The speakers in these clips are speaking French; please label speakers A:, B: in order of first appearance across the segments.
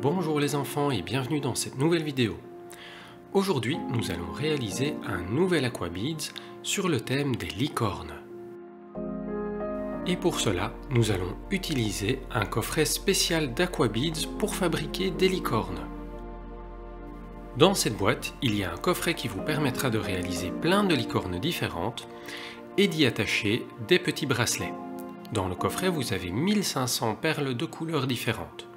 A: Bonjour les enfants et bienvenue dans cette nouvelle vidéo. Aujourd'hui, nous allons réaliser un nouvel Aquabeads sur le thème des licornes. Et pour cela, nous allons utiliser un coffret spécial d'Aquabeads pour fabriquer des licornes. Dans cette boîte, il y a un coffret qui vous permettra de réaliser plein de licornes différentes et d'y attacher des petits bracelets. Dans le coffret, vous avez 1500 perles de couleurs différentes.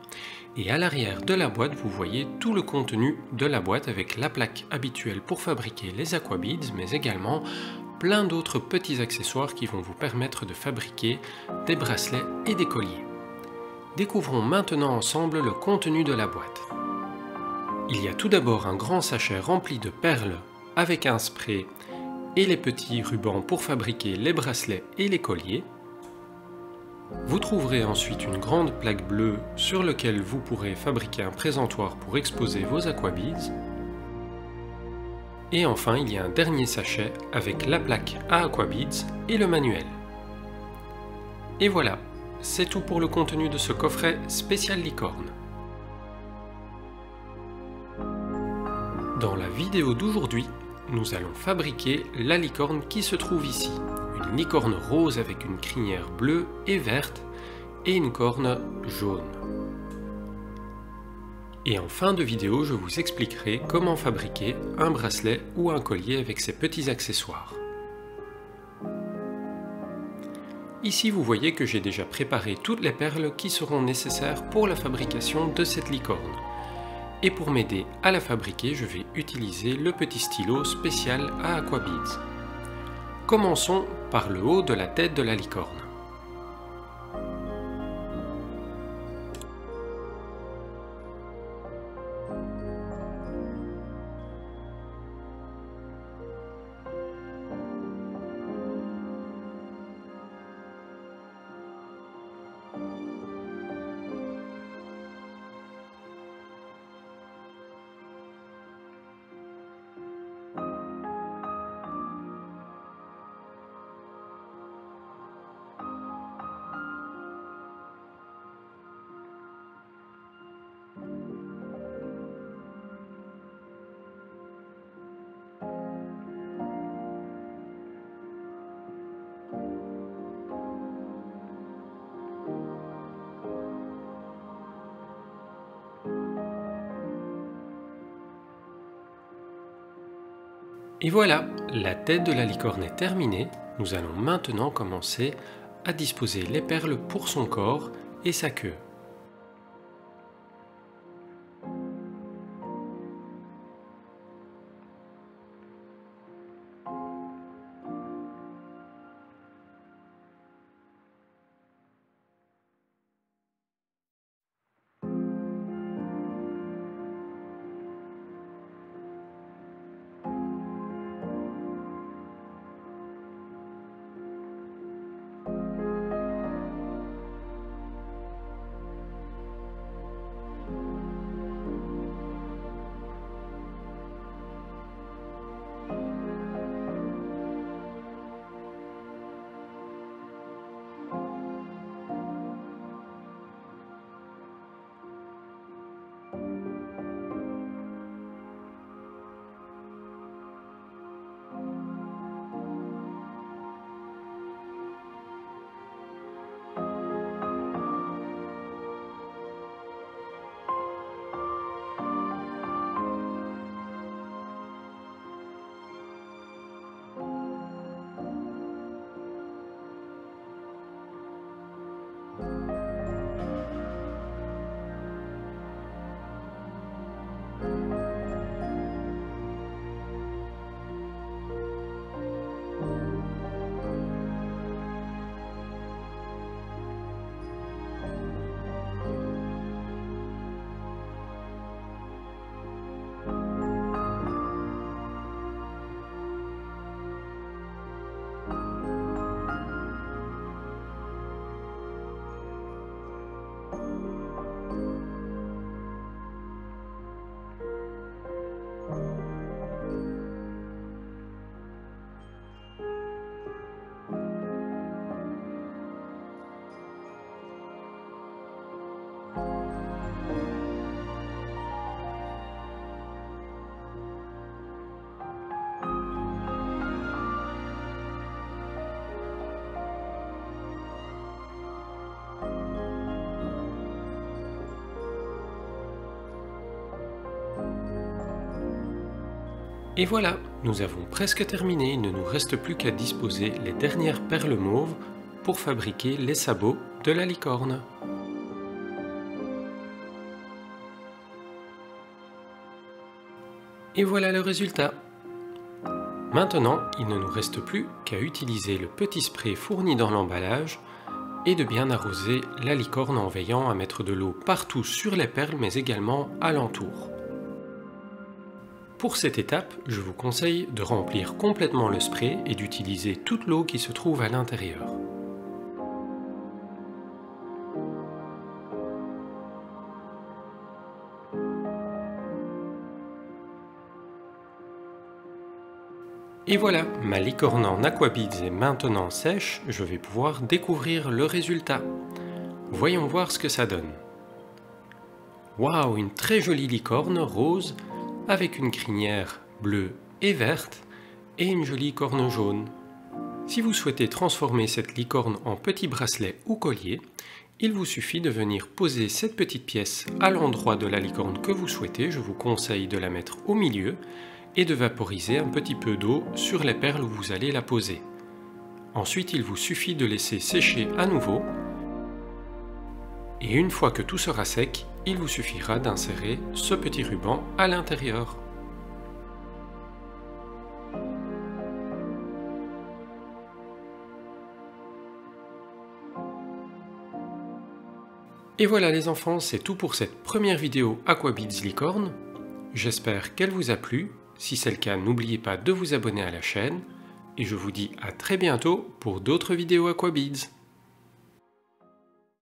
A: Et à l'arrière de la boîte, vous voyez tout le contenu de la boîte avec la plaque habituelle pour fabriquer les Aquabeads, mais également plein d'autres petits accessoires qui vont vous permettre de fabriquer des bracelets et des colliers. Découvrons maintenant ensemble le contenu de la boîte. Il y a tout d'abord un grand sachet rempli de perles avec un spray et les petits rubans pour fabriquer les bracelets et les colliers. Vous trouverez ensuite une grande plaque bleue sur laquelle vous pourrez fabriquer un présentoir pour exposer vos Aquabeads. Et enfin, il y a un dernier sachet avec la plaque à Aquabeads et le manuel. Et voilà, c'est tout pour le contenu de ce coffret spécial licorne. Dans la vidéo d'aujourd'hui, nous allons fabriquer la licorne qui se trouve ici. Une licorne rose avec une crinière bleue et verte et une corne jaune. Et en fin de vidéo, je vous expliquerai comment fabriquer un bracelet ou un collier avec ces petits accessoires. Ici, vous voyez que j'ai déjà préparé toutes les perles qui seront nécessaires pour la fabrication de cette licorne. Et pour m'aider à la fabriquer, je vais utiliser le petit stylo spécial à Aquabeads. Commençons par le haut de la tête de la licorne. Et voilà, la tête de la licorne est terminée. Nous allons maintenant commencer à disposer les perles pour son corps et sa queue. Et voilà, nous avons presque terminé, il ne nous reste plus qu'à disposer les dernières perles mauves pour fabriquer les sabots de la licorne. Et voilà le résultat. Maintenant, il ne nous reste plus qu'à utiliser le petit spray fourni dans l'emballage et de bien arroser la licorne en veillant à mettre de l'eau partout sur les perles mais également alentour. Pour cette étape, je vous conseille de remplir complètement le spray et d'utiliser toute l'eau qui se trouve à l'intérieur. Et voilà, ma licorne en aquabeads est maintenant sèche, je vais pouvoir découvrir le résultat. Voyons voir ce que ça donne. Waouh, une très jolie licorne rose avec une crinière bleue et verte et une jolie corne jaune. Si vous souhaitez transformer cette licorne en petit bracelet ou collier, il vous suffit de venir poser cette petite pièce à l'endroit de la licorne que vous souhaitez. Je vous conseille de la mettre au milieu et de vaporiser un petit peu d'eau sur les perles où vous allez la poser. Ensuite, il vous suffit de laisser sécher à nouveau. Et une fois que tout sera sec, il vous suffira d'insérer ce petit ruban à l'intérieur. Et voilà les enfants, c'est tout pour cette première vidéo Aquabeads Licorne. J'espère qu'elle vous a plu. Si c'est le cas, n'oubliez pas de vous abonner à la chaîne. Et je vous dis à très bientôt pour d'autres vidéos Aquabeads.